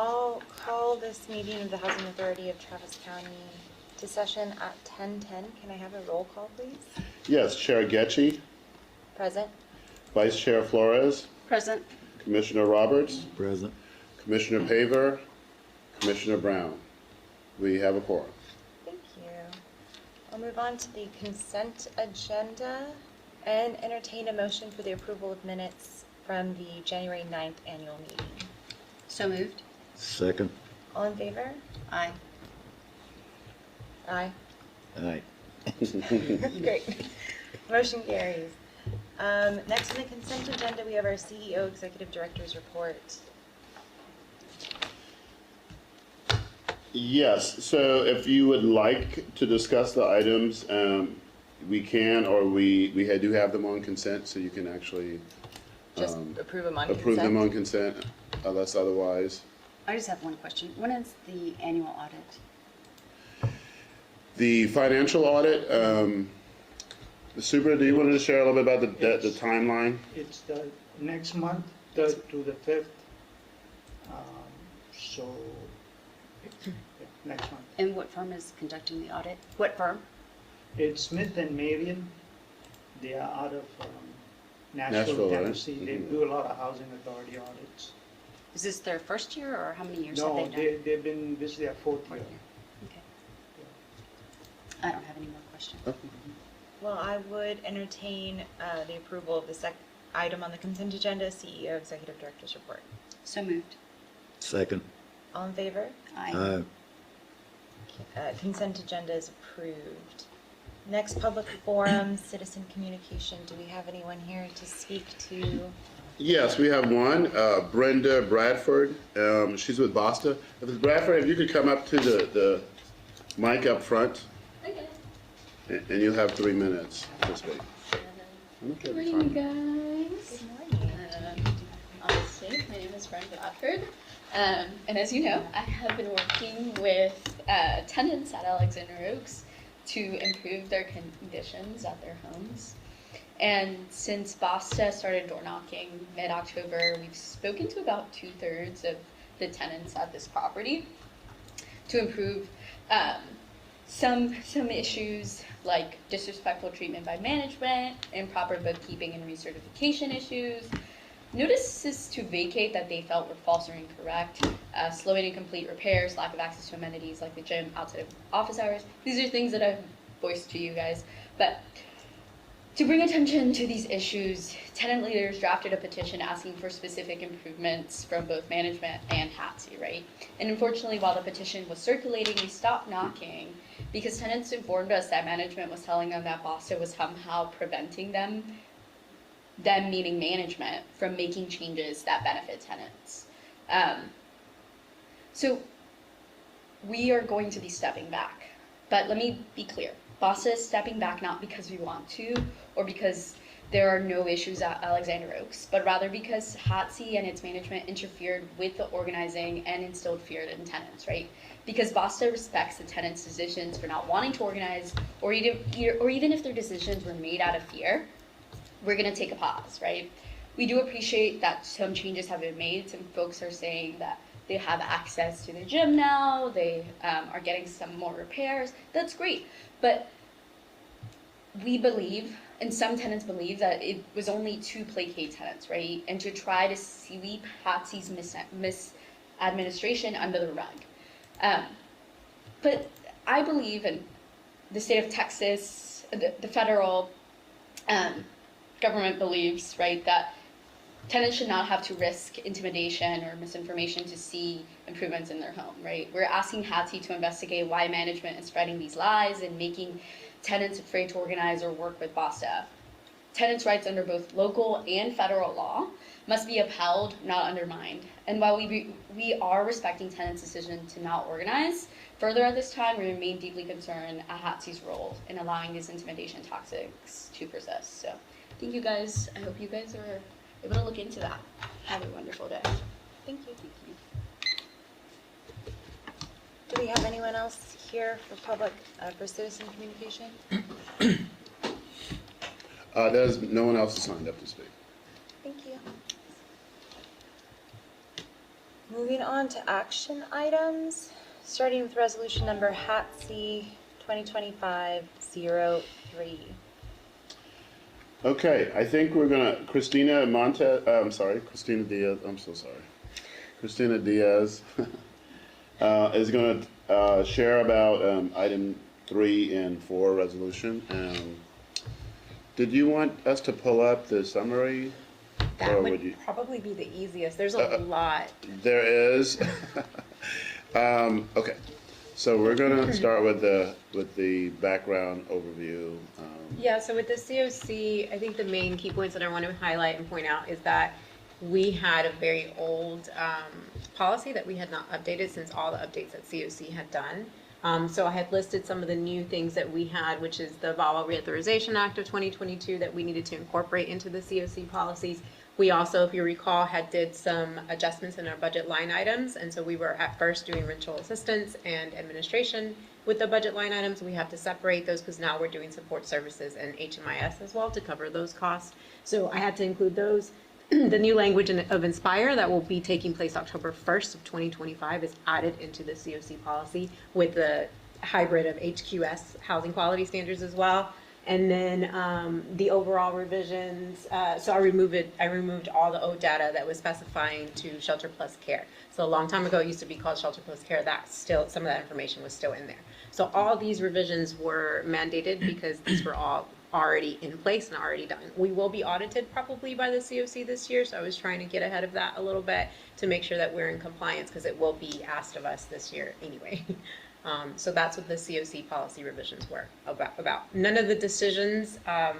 I'll call this meeting of the Housing Authority of Travis County to session at 10:10. Can I have a roll call, please? Yes, Chair Getchy, Present. Vice Chair Flores, Present. Commissioner Roberts, Present. Commissioner Paver, Commissioner Brown. We have a quorum. Thank you. I'll move on to the consent agenda and entertain a motion for the approval of minutes from the January 9th annual meeting. So moved. Second. All in favor? Aye. Aye. Aye. Great. Motion carries. Next on the consent agenda, we have our CEO Executive Director's report. Yes, so if you would like to discuss the items, we can, or we do have them on consent, so you can actually Just approve them on consent? approve them on consent, unless otherwise. I just have one question. When is the annual audit? The financial audit, the super, do you want to share a little bit about the timeline? It's the next month, 3rd to the 5th. So, yeah, next month. And what firm is conducting the audit? What firm? It's Smith and Marion. They are out of Nashville, Nashville, right? Tennessee. They do a lot of housing authority audits. Is this their first year, or how many years No, have they done? they've been, this is their 4th year. Okay. I don't have any more questions. Oh. Well, I would entertain the approval of the item on the consent agenda, CEO Executive Director's report. So moved. Second. All in favor? Aye. Consent agenda is approved. Next, public forum, citizen communication. Do we have anyone here to speak to? Yes, we have one, Brenda Bradford. She's with BASTA. If it's Bradford, if you could come up to the mic up front. Okay. And you'll have 3 minutes to speak. Good morning, you guys. Good morning. Honestly, my name is Brenda Bradford. And as you know, I have been working with tenants at Alexander Oaks to improve their conditions at their homes. And since BASTA started door knocking mid-October, we've spoken to about 2/3 of the tenants at this property to improve some issues like disrespectful treatment by management, improper bookkeeping and recertification issues, notices to vacate that they felt were false or incorrect, slow and incomplete repairs, lack of access to amenities like the gym outside of office hours. These are things that I've voiced to you guys. But to bring attention to these issues, tenant leaders drafted a petition asking for specific improvements from both management and HATC, right? And unfortunately, while the petition was circulating, we stopped knocking because tenants informed us that management was telling them that BASTA was somehow preventing them meaning management, from making changes that benefit tenants. So we are going to be stepping back. But let me be clear. BASTA is stepping back not because we want to or because there are no issues at Alexander Oaks, but rather because HATC and its management interfered with the organizing and instilled fear in tenants, right? Because BASTA respects the tenants' decisions for not wanting to organize, or even if their decisions were made out of fear, we're gonna take a pause, right? We do appreciate that some changes have been made. Some folks are saying that they have access to the gym now, they are getting some more repairs. That's great, but we believe, and some tenants believe, that it was only to placate tenants, right? And to try to sweep HATC's misadministration under the rug. But I believe, in the state of Texas, the federal government believes, right, that tenants should not have to risk intimidation or misinformation to see improvements in their home, right? We're asking HATC to investigate why management is spreading these lies and making tenants afraid to organize or work with BASTA. Tenants' rights under both local and federal law must be upheld, not undermined. And while we are respecting tenants' decision to not organize, further at this time, we remain deeply concerned at HATC's role in allowing these intimidation tactics to persist. So thank you guys. I hope you guys are able to look into that. Have a wonderful day. Thank you. Do we have anyone else here for public, for citizen communication? There's no one else signed up to speak. Thank you. Moving on to action items, starting with resolution number HATC 2025-03. Okay, I think we're gonna, Christina Diaz, I'm so sorry. Christina Diaz is gonna share about item 3 and 4 resolution. Did you want us to pull up the summary? That Or would would you- probably be the easiest. There's a lot. There is. Okay, so we're gonna start with the background overview. Yeah, so with the COC, I think the main key points that I want to highlight and point out is that we had a very old policy that we had not updated since all the updates that COC had done. So I had listed some of the new things that we had, which is the VAWA Reauthorization Act of 2022 that we needed to incorporate into the COC policies. We also, if you recall, did some adjustments in our budget line items. And so we were at first doing rental assistance and administration with the budget line items. We have to separate those because now we're doing support services and HMIS as well to cover those costs. So I had to include those. The new language of Inspire that will be taking place October 1st of 2025 is added into the COC policy with the hybrid of HQS housing quality standards as well. And then the overall revisions, so I removed all the old data that was specifying to Shelter Plus Care. So a long time ago, it used to be called Shelter Plus Care. That still, some of that information was still in there. So all these revisions were mandated because these were all already in place and already done. We will be audited probably by the COC this year, so I was trying to get ahead of that a little bit to make sure that we're in compliance because it will be asked of us this year anyway. So that's what the COC policy revisions were about. None of the decisions that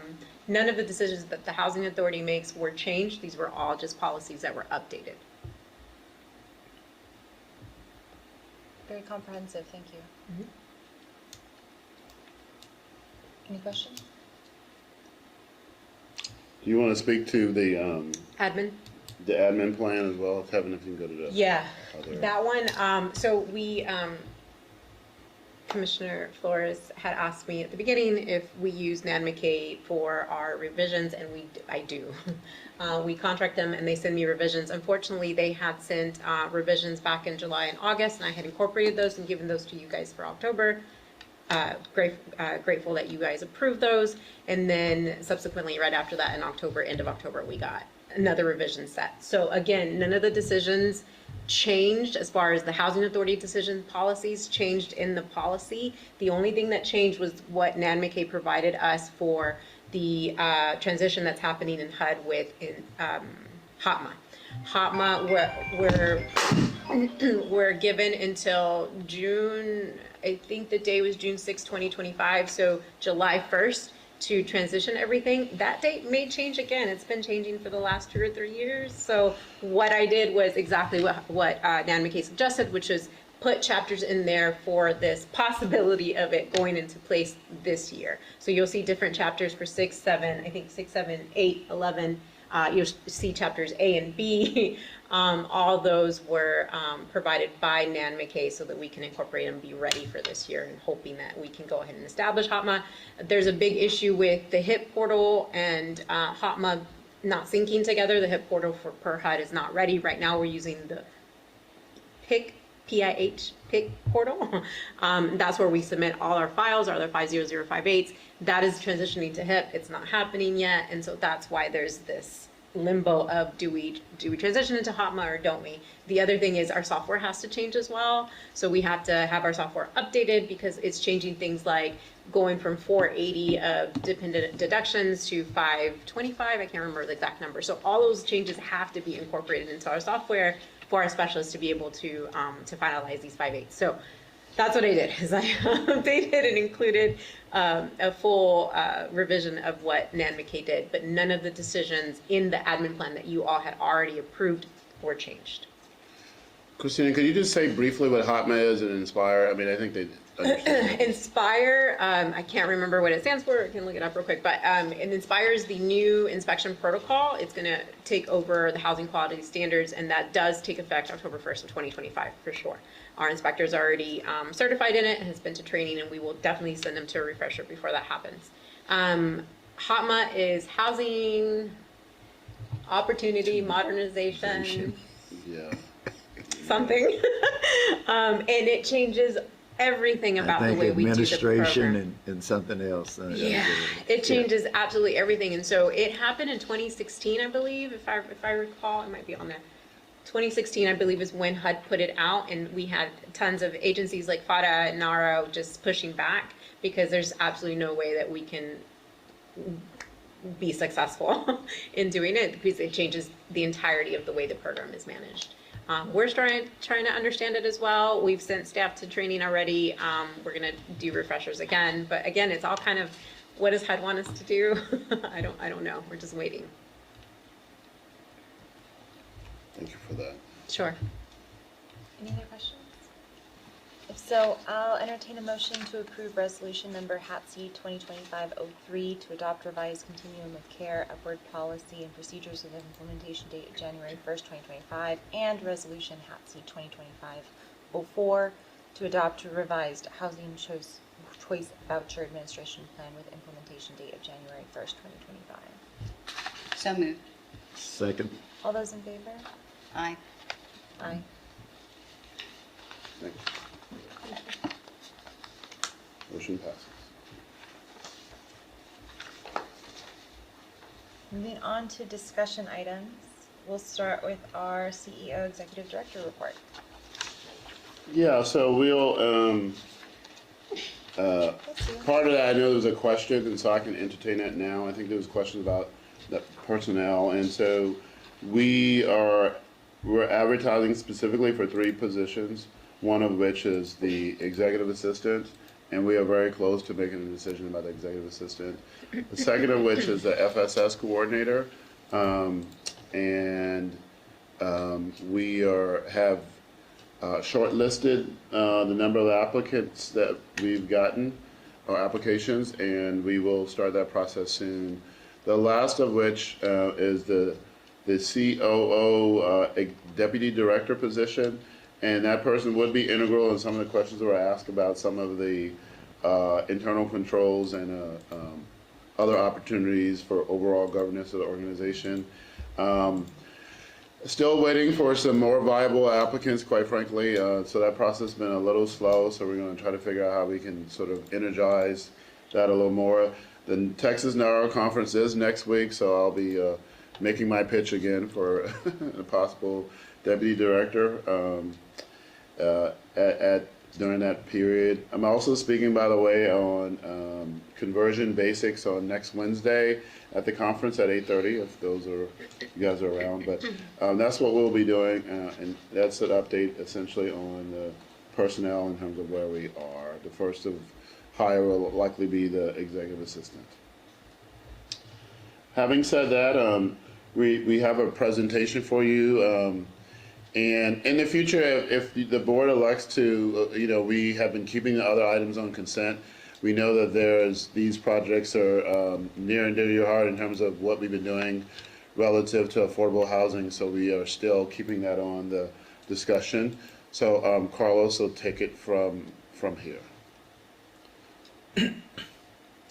the Housing Authority makes were changed. These were all just policies that were updated. Very comprehensive, thank you. Mhm. Any questions? Do you want to speak to the admin plan as well? Kevin, if you can go to the. Yeah, other- that one, so we, Commissioner Flores had asked me at the beginning if we use NADMCA for our revisions, and I do. We contract them and they send me revisions. Unfortunately, they had sent revisions back in July and August, and I had incorporated those and given those to you guys for October. Grateful that you guys approved those. And then subsequently, right after that in October, end of October, we got another revision set. So again, none of the decisions changed as far as the Housing Authority decision policies changed in the policy. The only thing that changed was what NADMCA provided us for the transition that's happening in HUD with HATMA. HATMA, we're given until June, I think the day was June 6, 2025, so July 1st to transition everything. That date may change again. It's been changing for the last 2 or 3 years. So what I did was exactly what NADMCA suggested, which is put chapters in there for this possibility of it going into place this year. So you'll see different chapters for 6, 7, I think 6, 7, 8, 11. You'll see chapters A and B. All those were provided by NADMCA so that we can incorporate and be ready for this year, and hoping that we can go ahead and establish HATMA. There's a big issue with the HIP portal and HATMA not syncing together. The HIP portal for per HUD is not ready. Right now we're using the PIC portal. That's where we submit all our files, all our 50058s. That is transitioning to HIP. It's not happening yet, and so that's why there's this limbo of do we transition into HATMA or don't we? The other thing is our software has to change as well. So we have to have our software updated because it's changing things like going from 480 of dependent deductions to 525. I can't remember the exact number. So all those changes have to be incorporated into our software for our specialists to be able to finalize these 5/8. So that's what I did, is I updated and included a full revision of what NADMCA did, but none of the decisions in the admin plan that you all had already approved were changed. Christina, could you just say briefly what HATMA is and Inspire? I mean, I think they understand. Inspire, I can't remember what it stands for. I can look it up real quick. But Inspire is the new inspection protocol. It's going to take over the housing quality standards, and that does take effect October 1st of 2025 for sure. Our inspector's already certified in it and has been to training, and we will definitely send them to a refresher before that happens. HATMA is Housing Opportunity Modernization. Yeah. something. And it changes everything about the way we do the administration program. and something else. Yeah, it changes absolutely everything. And so it happened in 2016, I believe, if I recall, it might be on there. 2016, I believe, is when HUD put it out, and we had tons of agencies like FADA and NARO just pushing back because there's absolutely no way that we can be successful in doing it because it changes the entirety of the way the program is managed. We're trying to understand it as well. We've sent staff to training already. We're gonna do refreshers again, but again, it's all kind of, what does HUD want us to do? I don't know. We're just waiting. Thank you for that. Sure. Any other questions? If so, I'll entertain a motion to approve resolution number HATC 2025-03 to adopt revised continuum of care upward policy and procedures with implementation date of January 1st, 2025, and resolution HATC 2025-04 to adopt a revised housing choice voucher administration plan with implementation date of January 1st, 2025. So moved. Second. All those in favor? Aye. Aye. Thank you. Motion passes. Moving on to discussion items, we'll start with our CEO Executive Director report. Yeah, so we'll, part of that, I know there was a question, and so I can entertain that now. I think there was questions about the personnel, and so we're advertising specifically for 3 positions, one of which is the executive assistant, and we are very close to making a decision about the executive assistant. The second of which is the FSS coordinator, and we have shortlisted the number of applicants that we've gotten, or applications, and we will start that process soon. The last of which is the COO deputy director position, and that person would be integral in some of the questions that were asked about some of the internal controls and other opportunities for overall governance of the organization. Still waiting for some more viable applicants, quite frankly, so that process has been a little slow, so we're going to try to figure out how we can sort of energize that a little more. The Texas NARO conference is next week, so I'll be making my pitch again for a possible deputy director during that period. I'm also speaking, by the way, on conversion basics on next Wednesday at the conference at 8:30, if you guys are around. But that's what we'll be doing, and that's an update essentially on the personnel in terms of where we are. The first of hire will likely be the executive assistant. Having said that, we have a presentation for you, and in the future, if the board elects to, we have been keeping the other items on consent. We know that these projects are near and dear to your heart in terms of what we've been doing relative to affordable housing, so we are still keeping that on the discussion. So Carlos will take it from here.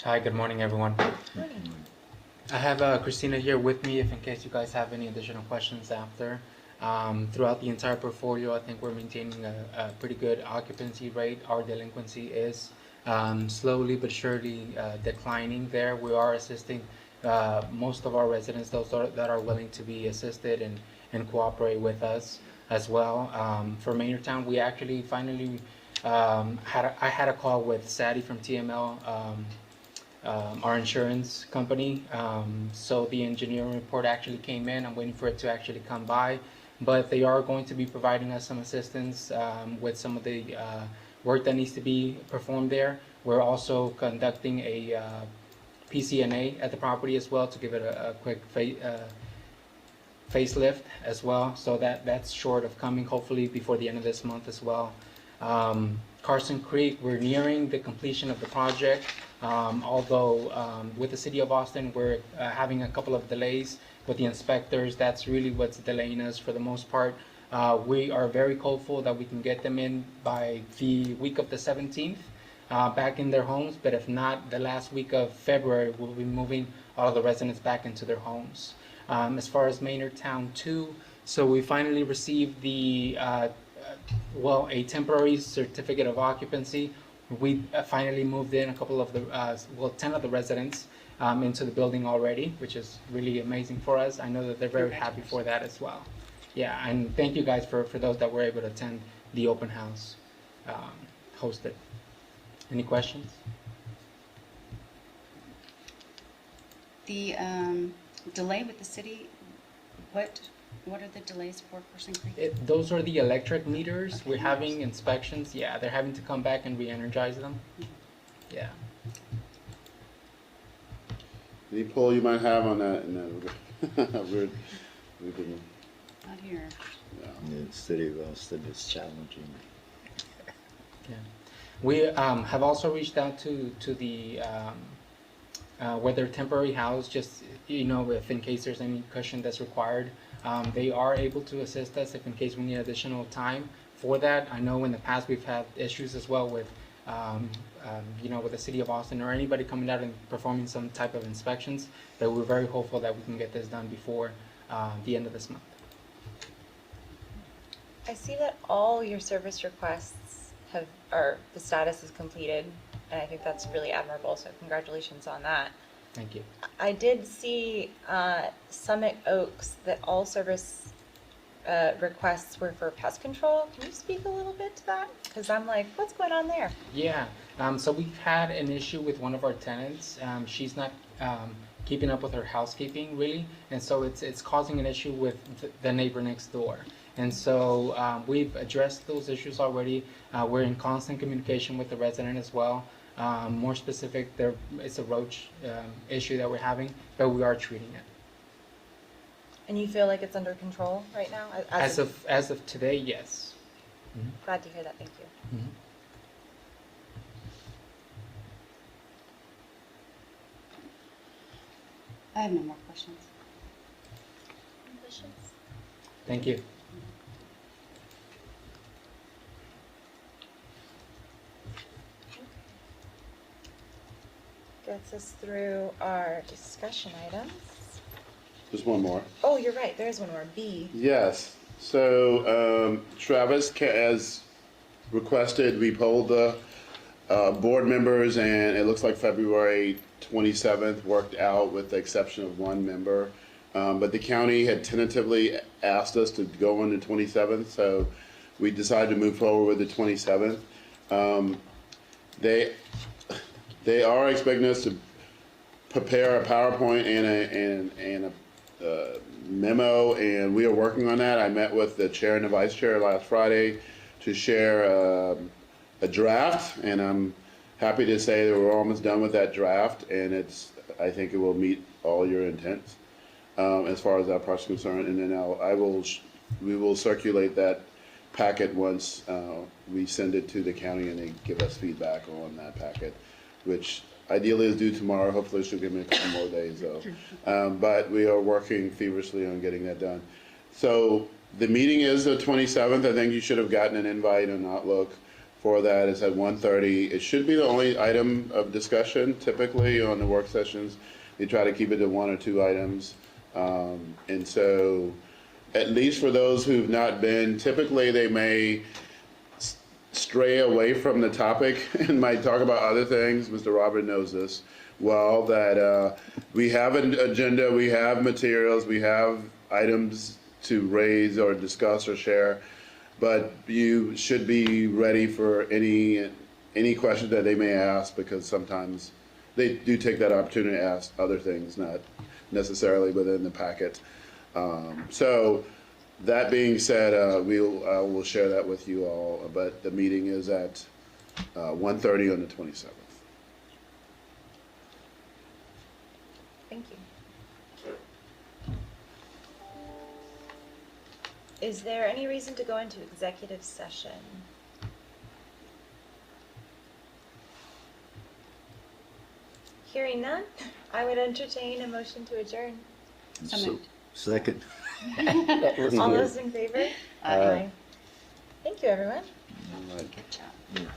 Hi, good morning, everyone. Morning. I have Christina here with me if in case you guys have any additional questions after. Throughout the entire portfolio, I think we're maintaining a pretty good occupancy rate. Our delinquency is slowly but surely declining there. We are assisting most of our residents, those that are willing to be assisted and cooperate with us as well. For Maynardtown, we actually finally I had a call with Sadie from TML, our insurance company. So the engineering report actually came in. I'm waiting for it to actually come by, but they are going to be providing us some assistance with some of the work that needs to be performed there. We're also conducting a PCNA at the property as well to give it a quick facelift as well. So that's short of coming hopefully before the end of this month as well. Carson Creek, we're nearing the completion of the project. Although with the city of Austin, we're having a couple of delays with the inspectors. That's really what's delaying us for the most part. We are very hopeful that we can get them in by the week of the 17th, back in their homes. But if not, the last week of February, we'll be moving all of the residents back into their homes. As far as Maynardtown 2, so we finally received the well, a temporary certificate of occupancy. We finally moved in a couple of the, 10 of the residents into the building already, which is really amazing for us. I know that they're very happy for that as well. Yeah, and thank you guys for those that were able to attend the open house hosted. Any questions? The delay with the city, what are the delays for Person Creek? Those are the electric meters. We're having inspections. Yeah, they're having to come back and re-energize them. Yeah. Any poll you might have on that? No, we've been, Not here. yeah. The city of Austin is challenging. Yeah. We have also reached out to the where they're temporary housed, just, you know, if in case there's any cushion that's required. They are able to assist us if in case we need additional time for that. I know in the past we've had issues as well with, you know, with the city of Austin or anybody coming out and performing some type of inspections, but we're very hopeful that we can get this done before the end of this month. I see that all your service requests the status is completed, and I think that's really admirable, so congratulations on that. Thank you. I did see Summit Oaks that all service requests were for pest control. Can you speak a little bit to that? Because I'm like, what's going on there? Yeah, so we've had an issue with one of our tenants. She's not keeping up with her housekeeping really, and so it's causing an issue with the neighbor next door. And so we've addressed those issues already. We're in constant communication with the resident as well. More specific, it's a roach issue that we're having, but we are treating it. And you feel like it's under control right now? As of today, yes. Glad to hear that. Thank you. Mhm. I have no more questions. Any questions? Thank you. Gets us through our discussion items. Just one more. Oh, you're right. There is one more. B. Yes. So Travis has requested we poll the board members, and it looks like February 27th worked out with the exception of one member. But the county had tentatively asked us to go on the 27th, so we decided to move forward with the 27th. They are expecting us to prepare a PowerPoint and a memo, and we are working on that. I met with the chair and the vice chair last Friday to share a draft, and I'm happy to say that we're almost done with that draft, and I think it will meet all your intents as far as that part's concerned. And then we will circulate that packet once we send it to the county and they give us feedback on that packet, which ideally is due tomorrow. Hopefully she'll give me a couple more days though. But we are working feverishly on getting that done. So the meeting is the 27th. I think you should have gotten an invite on Outlook for that. It's at 1:30. It should be the only item of discussion. Typically on the work sessions, they try to keep it to one or two items. And so at least for those who've not been, typically they may stray away from the topic and might talk about other things. Mr. Robert knows this well, that we have an agenda, we have materials, we have items to raise or discuss or share, but you should be ready for any questions that they may ask, because sometimes they do take that opportunity to ask other things, not necessarily within the packet. So that being said, we'll share that with you all, but the meeting is at 1:30 on the 27th. Thank you. Is there any reason to go into executive session? Hearing none, I would entertain a motion to adjourn. So moved. Second. All those in favor? Aye. Thank you, everyone. All right. Good job. Yeah.